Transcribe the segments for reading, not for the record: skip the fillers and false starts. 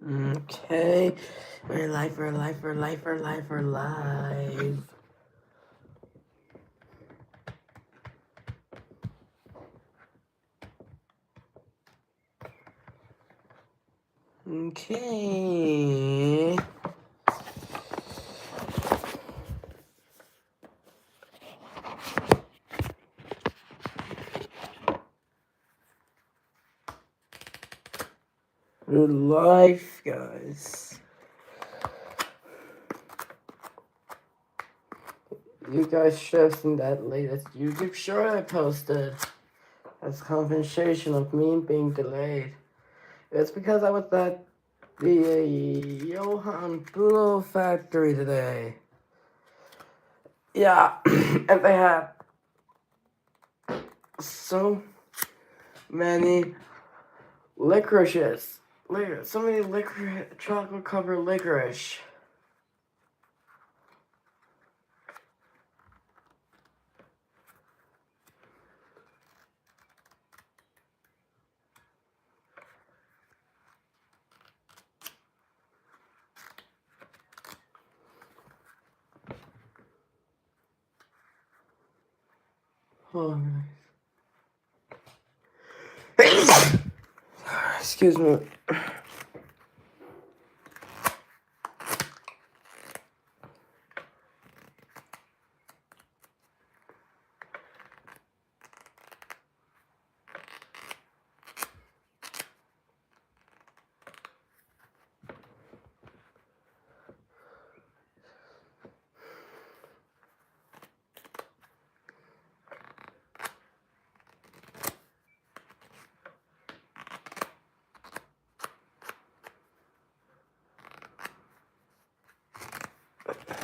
Okay. We're live. Okay. We're live, guys. You guys should have seen that latest YouTube short I posted as compensation of me being delayed. It's because I was at the Johann Bulo factory today. Yeah, and they had so many licorices. So many chocolate covered licorice. Oh, excuse me.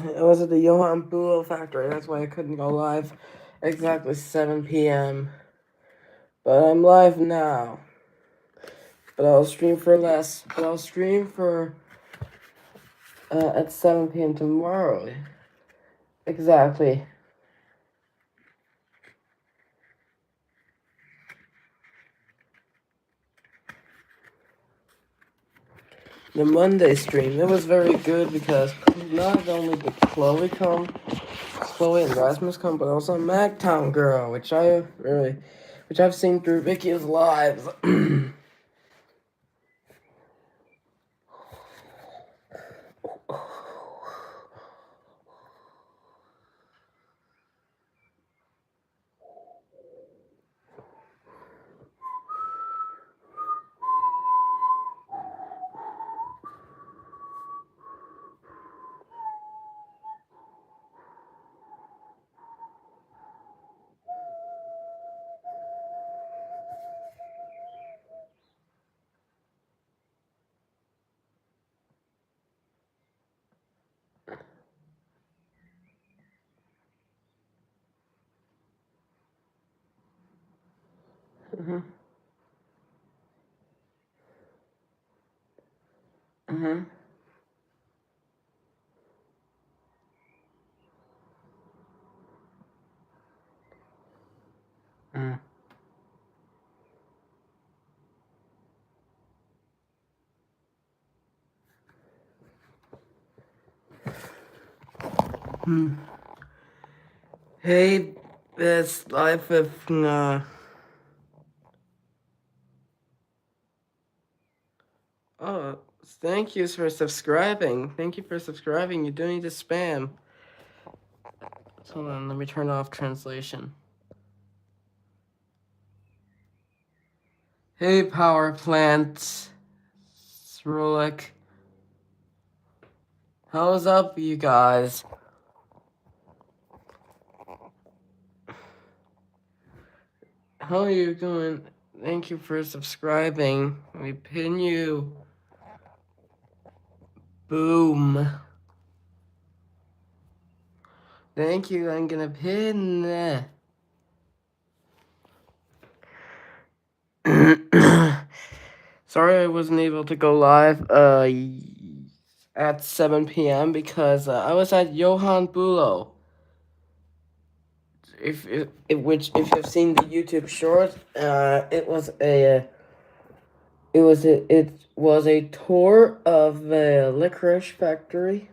It was at the Johann Bulo factory. That's why I couldn't go live exactly 7 p.m. But I'm live now. But I'll stream for less. But I'll stream for at 7 p.m. tomorrow. Exactly. The Monday stream. It was very good because not only did Chloe and Rasmus come, but also Magtown Girl, which I've seen through Vicky's lives. Mhm. Mhm. Mm. Hmm. Hey, it's life with Oh, thank you for subscribing. Thank you for subscribing. You don't need to spam. Hold on, let me turn off translation. Hey, power plant. Srulik. How's up, you guys? How are you doing? Thank you for subscribing. Let me pin you. Boom. Thank you. I'm gonna pin. Sorry I wasn't able to go live at 7 p.m. because I was at Johann Bulo. If you've seen the YouTube short, it was a It was a tour of the licorice factory.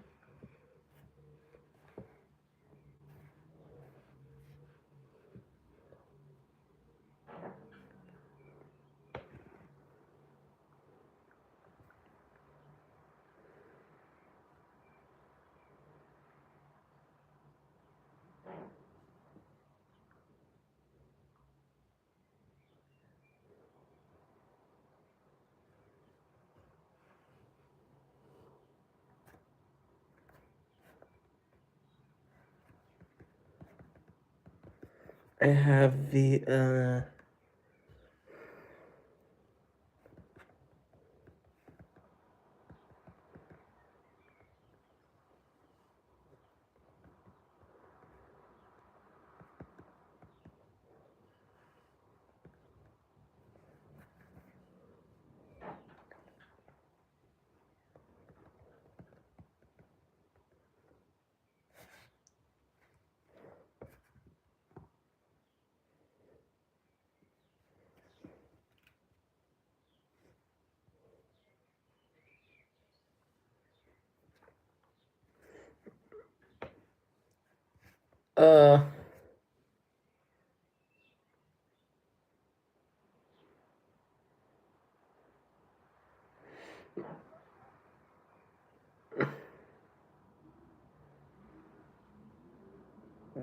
I have the uh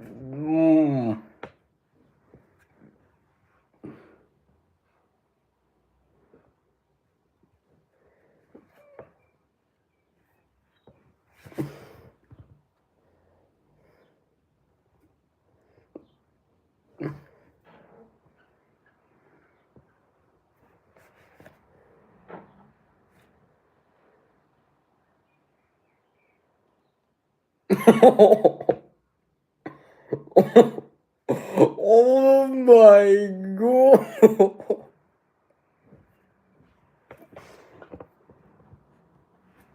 mm. Oh my god.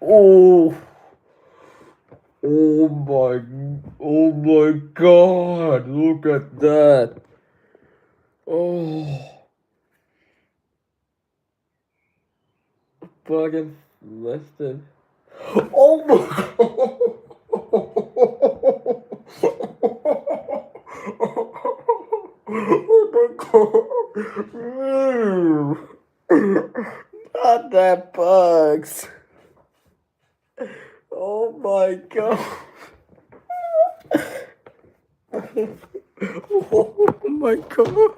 Oh, oh my god, look at that. Oh, fucking listed. Oh my god. Oh my god. Not that bugs. Oh my god. Oh my god.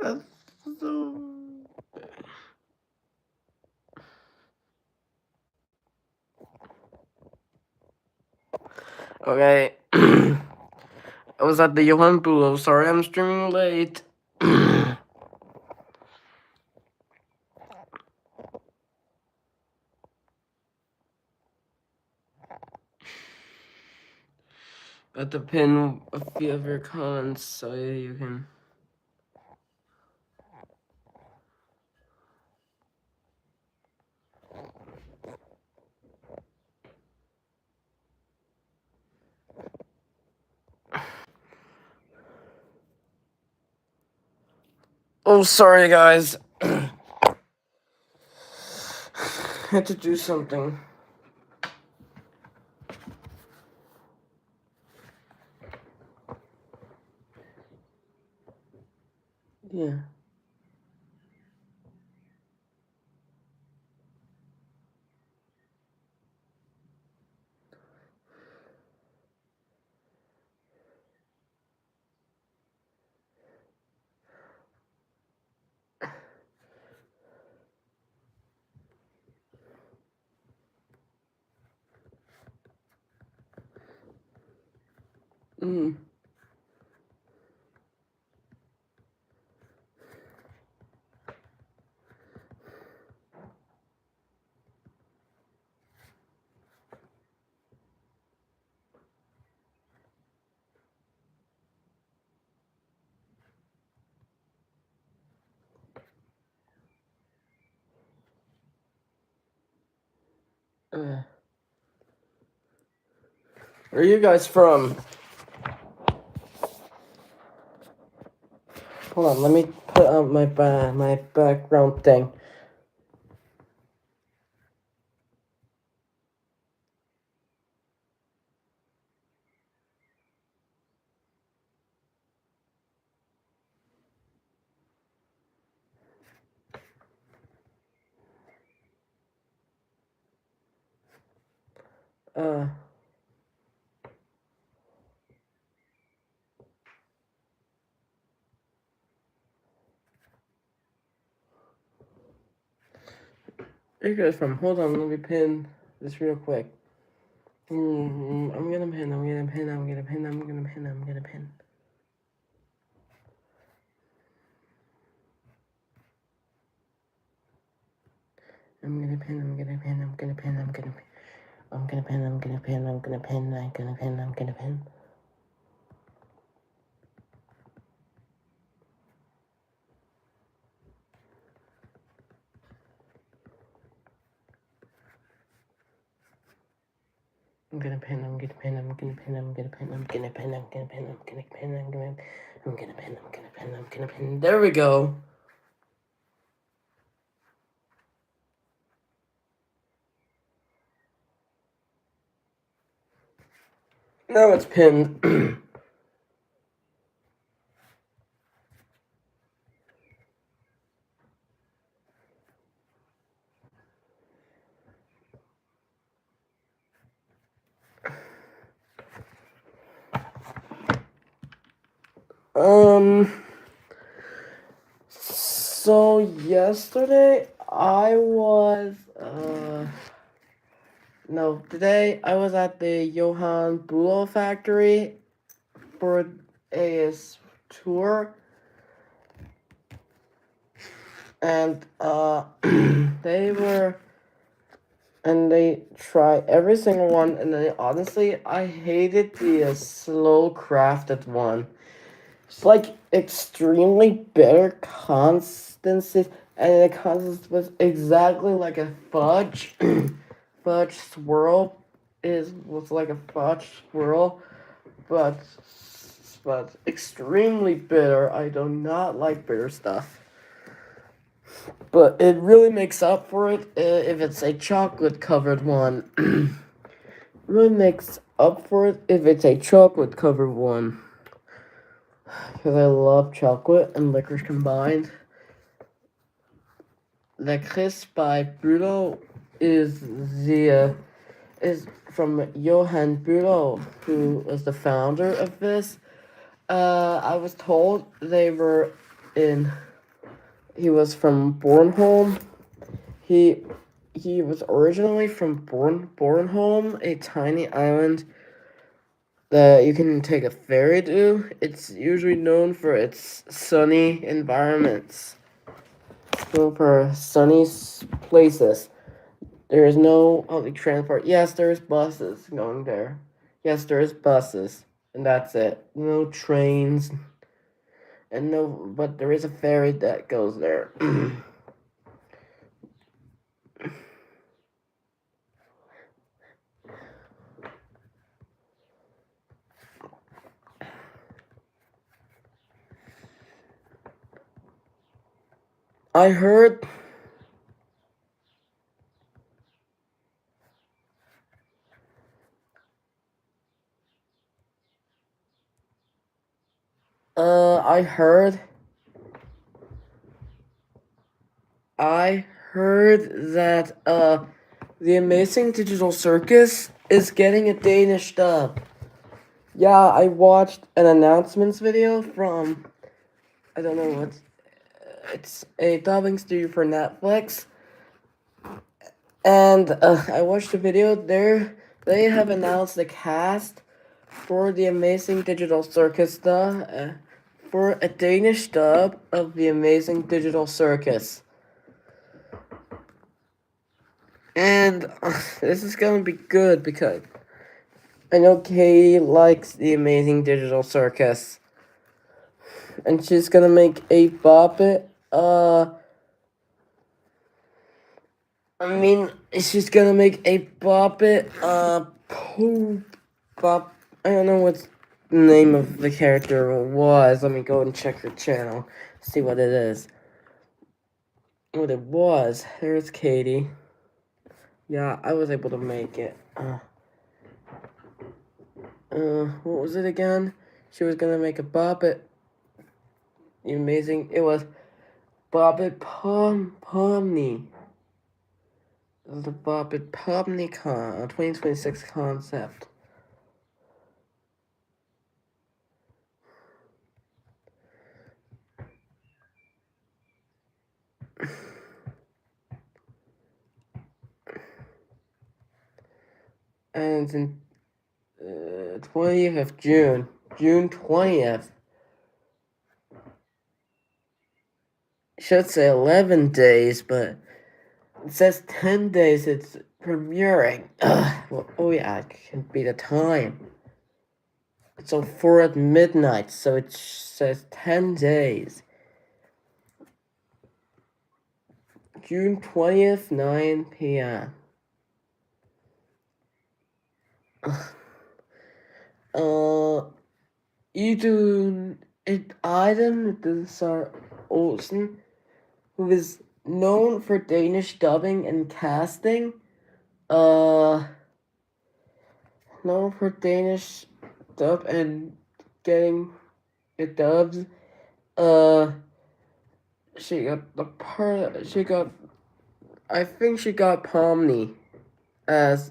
That's so... Okay. I was at the Johan Bulo. Sorry I'm streaming late. Got to pin a few of your comments so you can... Oh, sorry guys. Had to do something. Yeah. Mm. Where are you guys from? Hold on, let me put on my background thing. Here goes from. Hold on, let me pin this real quick. I'm gonna pin. I'm gonna pin. I'm gonna pin. I'm gonna pin. I'm gonna pin. I'm gonna pin. I'm gonna pin. I'm gonna pin. I'm gonna pin. I'm gonna pin. I'm gonna pin. I'm gonna pin. I'm gonna pin. I'm gonna pin. I'm gonna pin, I'm gonna pin, I'm gonna pin, I'm gonna pin, I'm gonna pin, I'm gonna pin, I'm gonna pin, I'm gonna pin, I'm gonna pin, I'm gonna pin, I'm gonna pin. There we go. Now it's pinned. So yesterday today I was at the Johann Bülow factory for a tour, and they try every single one, and then honestly I hated the slow crafted one. It's like extremely better consistency, and the consistency was exactly like a fudge. Fudge swirl was like a fudge swirl, but extremely bitter. I do not like bitter stuff, but it really makes up for it if it's a chocolate covered one. Really makes up for it if it's a chocolate covered one. Because I love chocolate and licorice combined. The Kiss by Bülow is from Johann Bülow, who was the founder of this. I was told he was from Bornholm. He was originally from Bornholm, a tiny island that you can take a ferry to. It's usually known for its sunny environments. Known for sunny places. There is no public transport. Yes, there's buses going there. Yes, there's buses, and that's it. No trains, but there is a ferry that goes there. I heard I heard that the Amazing Digital Circus is getting a Danish dub. Yeah, I watched an announcements video from, I don't know what, it's a dubbing studio for Netflix. And I watched the video there. They have announced the cast for the Amazing Digital Circus for a Danish dub of the Amazing Digital Circus. And this is gonna be good because I know Kay likes the Amazing Digital Circus. And she's gonna make a Boppet. She's gonna make a Boppet. I don't know what's name of the character was. Let me go and check her channel, see what it is. What it was. There's Katie. Yeah, I was able to make it. What was it again? She was gonna make a Bobbit. Amazing. It was Bobbit Pomni. The Bobbit Pomni 2026 concept. And it's in 20th of June. June 20th. Should say 11 days, but it says 10 days it's premiering. Well, oh yeah, it can be the time. It's on 4 at midnight, so it says 10 days. June 20th, 9 p.m. Sar Olsen, who is known for Danish dubbing and casting. Known for Danish dub and getting it dubbed. She got Pomni as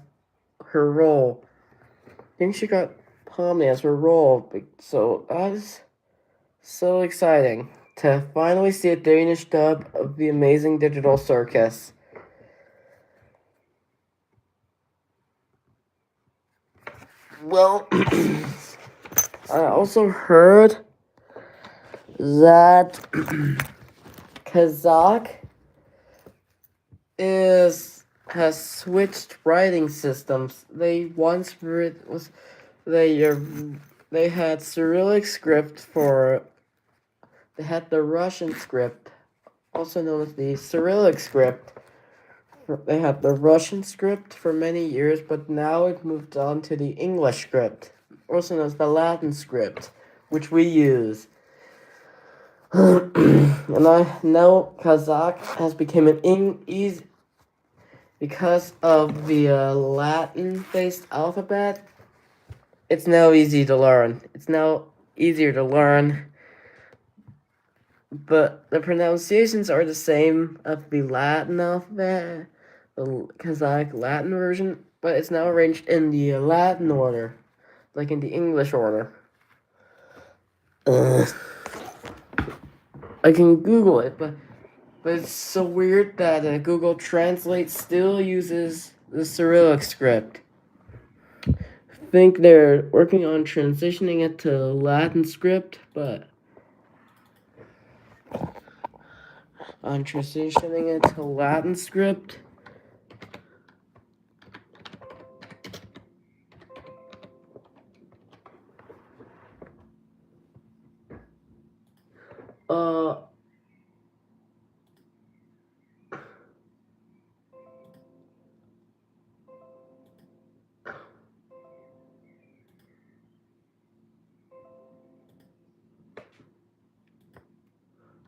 her role. So that is so exciting to finally see a Danish dub of the Amazing Digital Circus. Well, I also heard that Kazakh has switched writing systems. They had Cyrillic script for. They had the Russian script, also known as the Cyrillic script. They had the Russian script for many years, but now it moved on to the English script, also known as the Latin script, which we use. And now Kazakh has become easy because of the Latin-based alphabet. It's now easy to learn. It's now easier to learn. But the pronunciations are the same of the Latin alphabet, the Kazakh Latin version, but it's now arranged in the Latin order, like in the English order. I can Google it, but it's so weird that Google Translate still uses the Cyrillic script. I think they're working on transitioning it to Latin script, but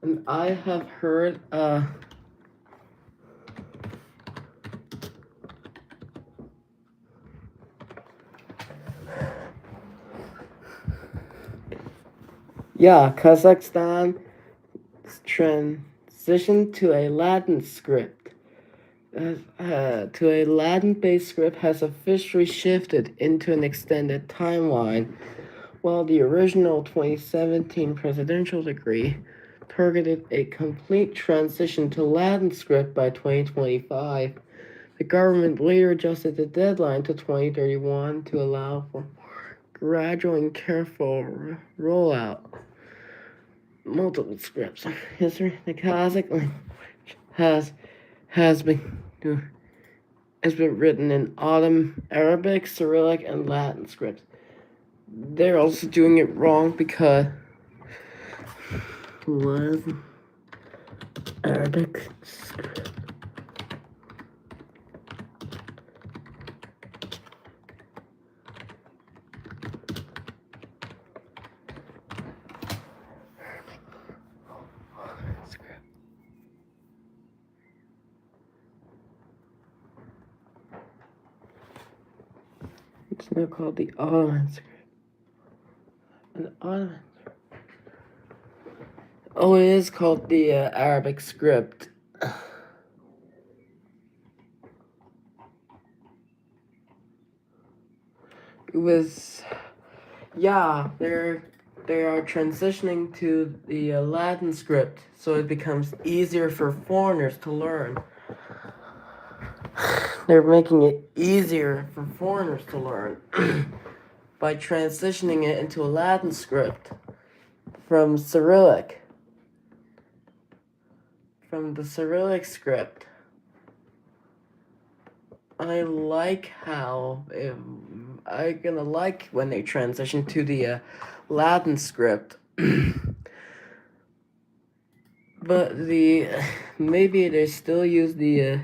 and I have heard, Kazakhstan transitioned to a Latin script. To a Latin-based script has officially shifted into an extended timeline, while the original 2017 presidential decree targeted a complete transition to Latin script by 2025. The government later adjusted the deadline to 2031 to allow for more gradual and careful rollout. Multiple scripts. History, the Kazakh language has been written in Ottoman, Arabic, Cyrillic, and Latin scripts. They're also doing it wrong because Arabic script. It's not called the Ottoman script. An Ottoman. Oh, it is called the Arabic script. It was, yeah, they are transitioning to the Latin script, so it becomes easier for foreigners to learn. They're making it easier for foreigners to learn by transitioning it into a Latin script from Cyrillic. From the Cyrillic script. I like how I'm gonna like when they transition to the Latin script. But maybe they still use the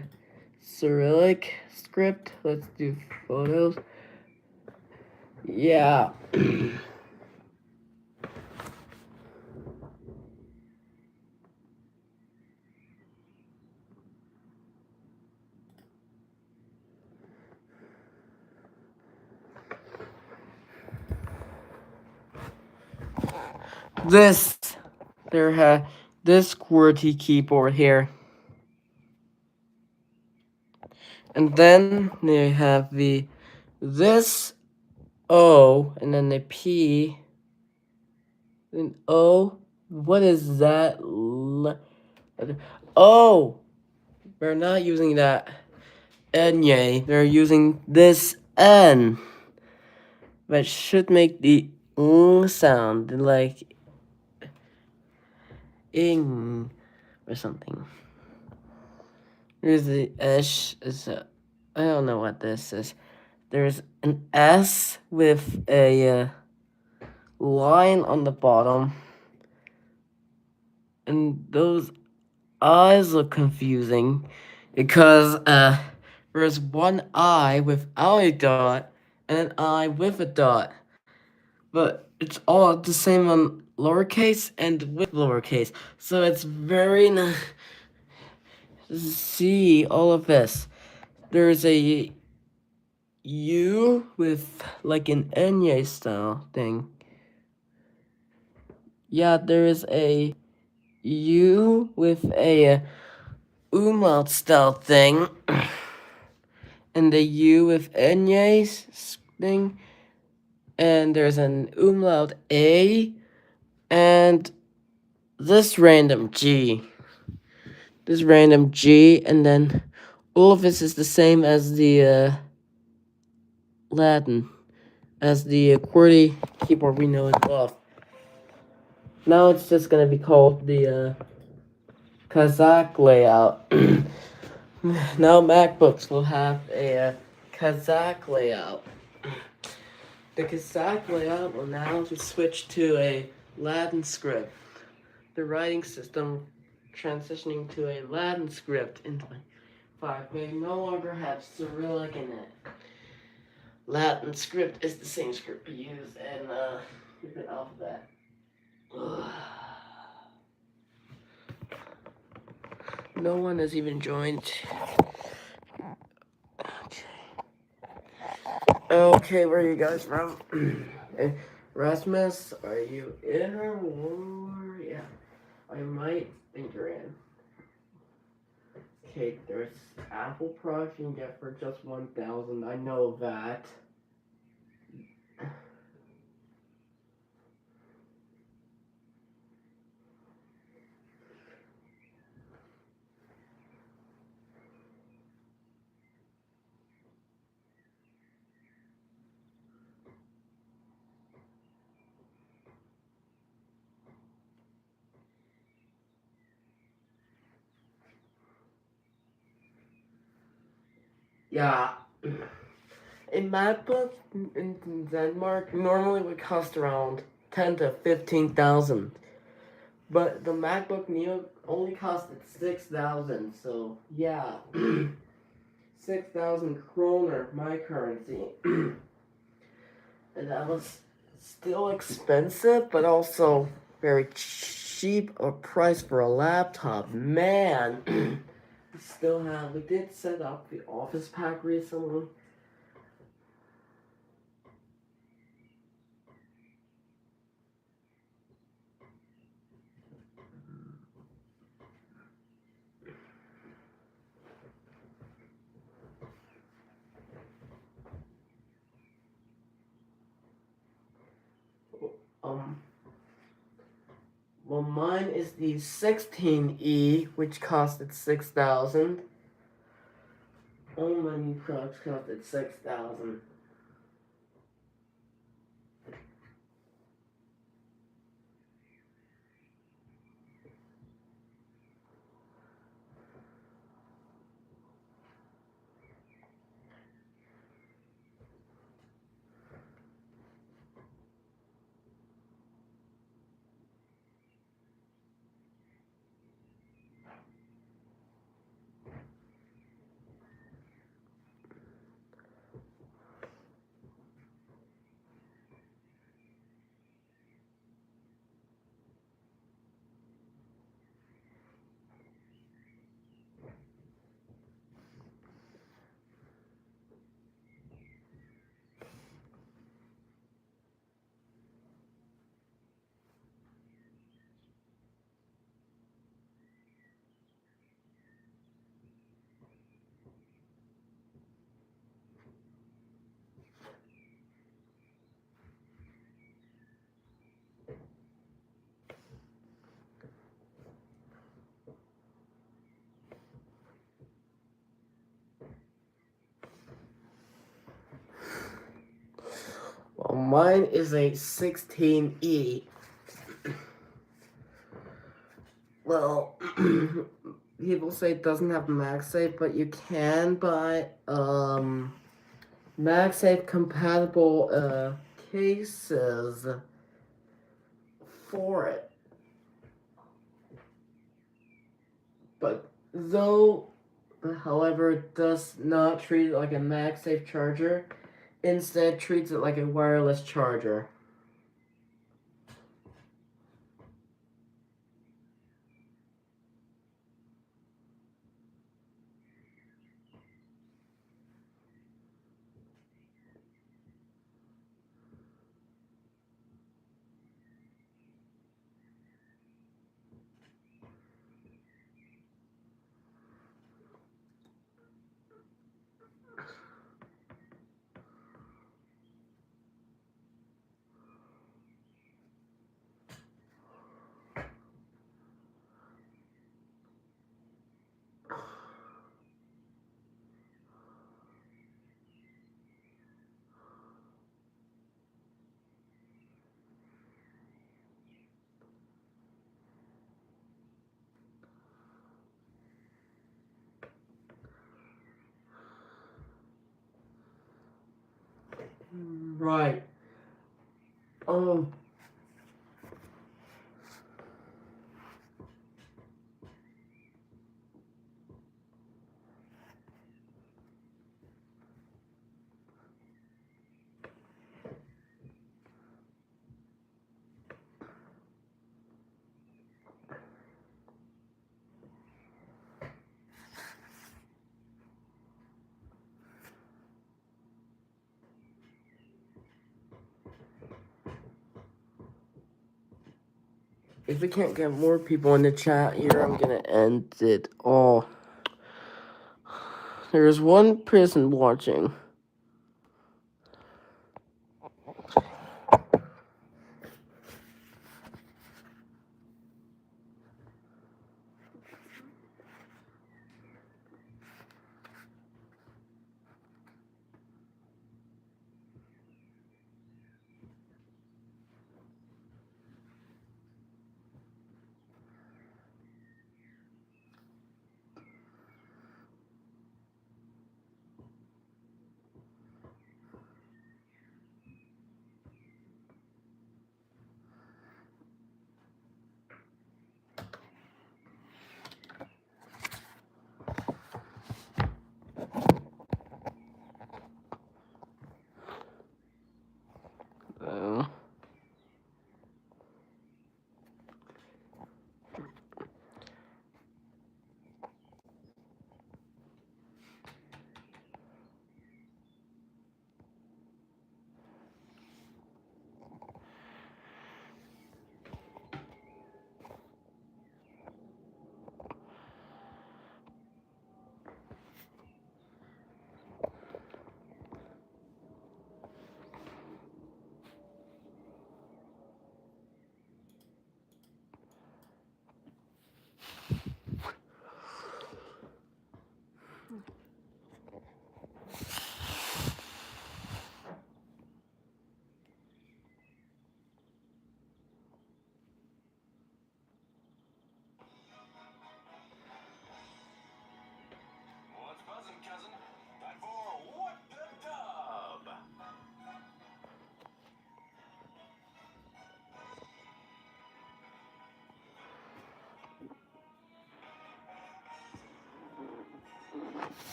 Cyrillic script. Let's do photos. Yeah. This QWERTY keyboard here. And then they have this O and then the P and O. What is that? Oh, we're not using that Enye. They're using this N, that should make the sound like ing or something. Here's the ish. I don't know what this is. There's an S with a line on the bottom, and those I's look confusing because there's one I without a dot and an I with a dot, but it's all the same on lowercase and with lowercase, so it's very nice. See all of this. There's a U with like an Enye style thing. Yeah, there is a U with a umlaut style thing, and the U with Enye's thing, and there's an umlaut A, and this random G. This random G, and then all of this is the same as the Latin, as the QWERTY keyboard we know and love. Now it's just gonna be called the Kazakh layout. Now MacBooks will have a Kazakh layout. The Kazakh layout will now be switched to a Latin script. The writing system transitioning to a Latin script in 2025 may no longer have Cyrillic in it. Latin script is the same script we use in different alphabet. No one has even joined. Okay, where are you guys from? Rasmus, are you in or yeah? I might think you're in. Okay, there's Apple products you can get for just 1,000. I know that. Yeah. A MacBook in Denmark normally would cost around 10 to 15,000. But the MacBook Neo only costed 6,000, so yeah. 6,000 kroner, my currency. And that was still expensive, but also very cheap a price for a laptop. Man, we did set up the Office Pack recently. Um, well, mine is the 16E, which costed $6,000. All my new products costed $6,000. Well, mine is a 16E. Well, people say it doesn't have MagSafe, but you can buy MagSafe compatible cases for it. But however, it does not treat it like a MagSafe charger. Instead, treats it like a wireless charger. Right. If we can't get more people in the chat here, I'm gonna end it all. There's one person watching.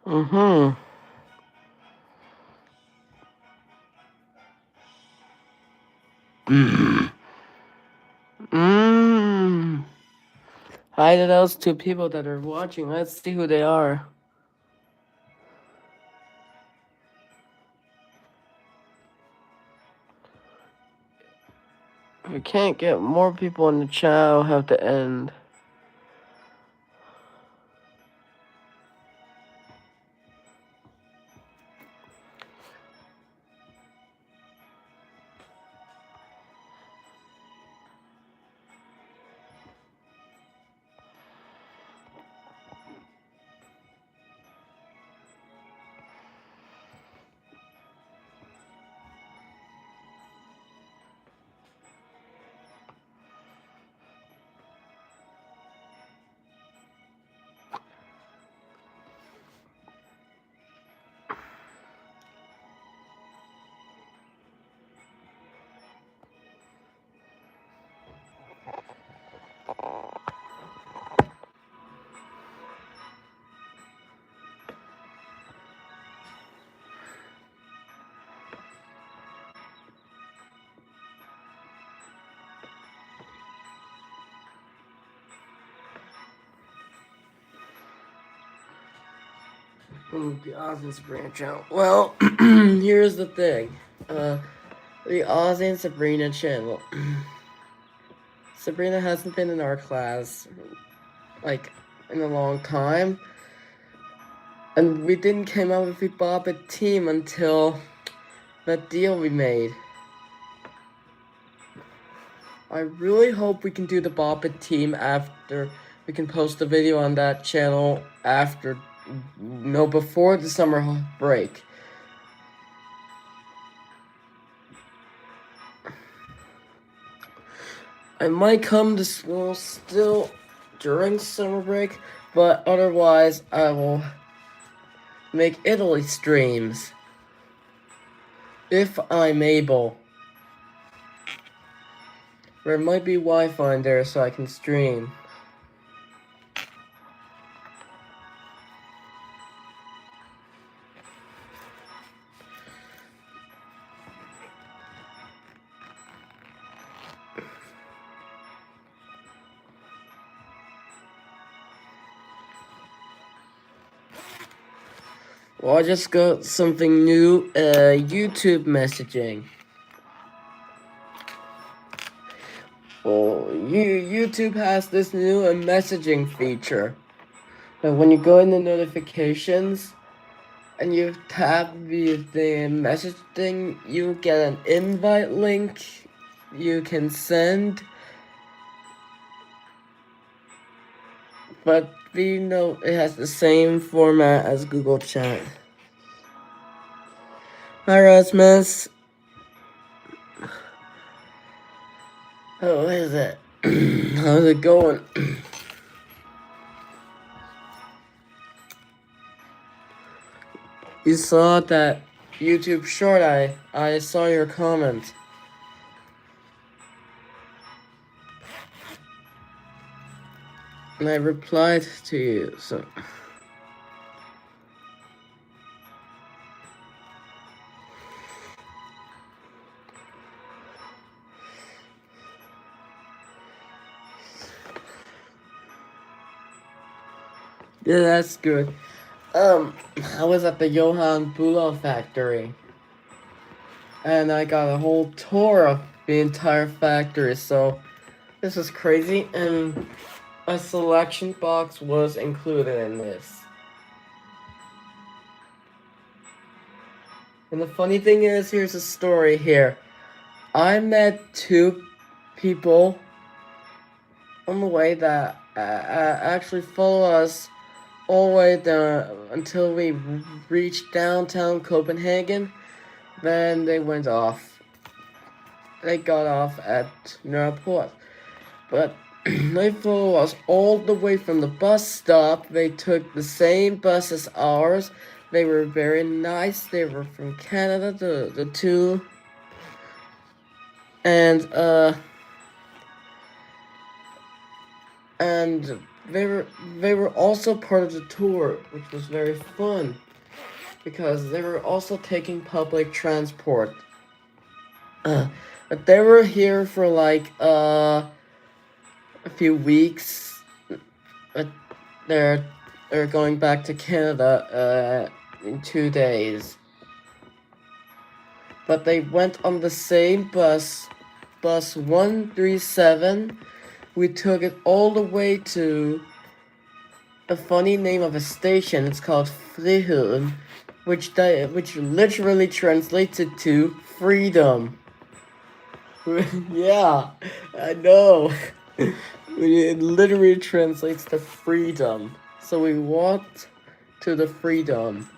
Mm-hmm. Mm. Hi to those two people that are watching. Let's see who they are. If we can't get more people in the chat, I'll have to end. The Ozzie branch out. Well, here's the thing. The Ozzie and Sabrina channel. Sabrina hasn't been in our class, like, in a long time. And we didn't come out with a Bob It team until that deal we made. I really hope we can do the Bob It team after we can post a video on that channel after, no, before the summer break. I might come to school still during summer break, but otherwise I will make Italy streams if I'm able. There might be Wi-Fi in there so I can stream. Well, I just got something new, YouTube messaging. Well, YouTube has this new messaging feature. And when you go in the notifications and you tap the message thing, you get an invite link you can send. But we know it has the same format as Google Chat. Hi, Rasmus. How is it? How's it going? You saw that YouTube short, I saw your comment. And I replied to you, so... Yeah, that's good. I was at the Johann Bülow factory. And I got a whole tour of the entire factory, so... This is crazy, and a selection box was included in this. And the funny thing is, here's a story here. I met two people on the way that actually follow us all the way down until we reached downtown Copenhagen. Then they went off. They got off at Nørreport. But they followed us all the way from the bus stop. They took the same bus as ours. They were very nice. They were from Canada, the two. And they were also part of the tour, which was very fun because they were also taking public transport. But they were here for like a few weeks. But they're going back to Canada in 2 days. But they went on the same bus 137. We took it all the way to a funny name of a station. It's called Friheden, which literally translates it to freedom. Yeah, I know. It literally translates to freedom. So we walked to the freedom.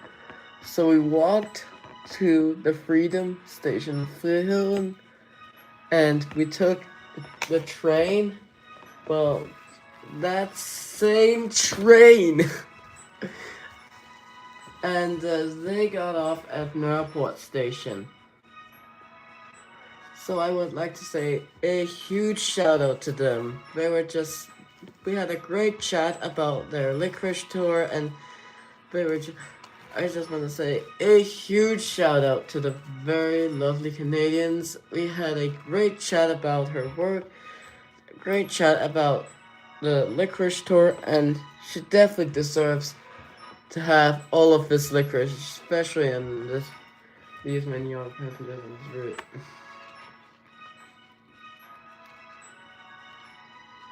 So we walked to the freedom station, Friheden, and we took the train. Well, that same train. And they got off at Nørreport station. So I would like to say a huge shout out to them. We had a great chat about their licorice tour, and I just want to say a huge shout out to the very lovely Canadians. We had a great chat about her work, great chat about the licorice tour, and she definitely deserves to have all of this licorice, especially in these many young people living through it.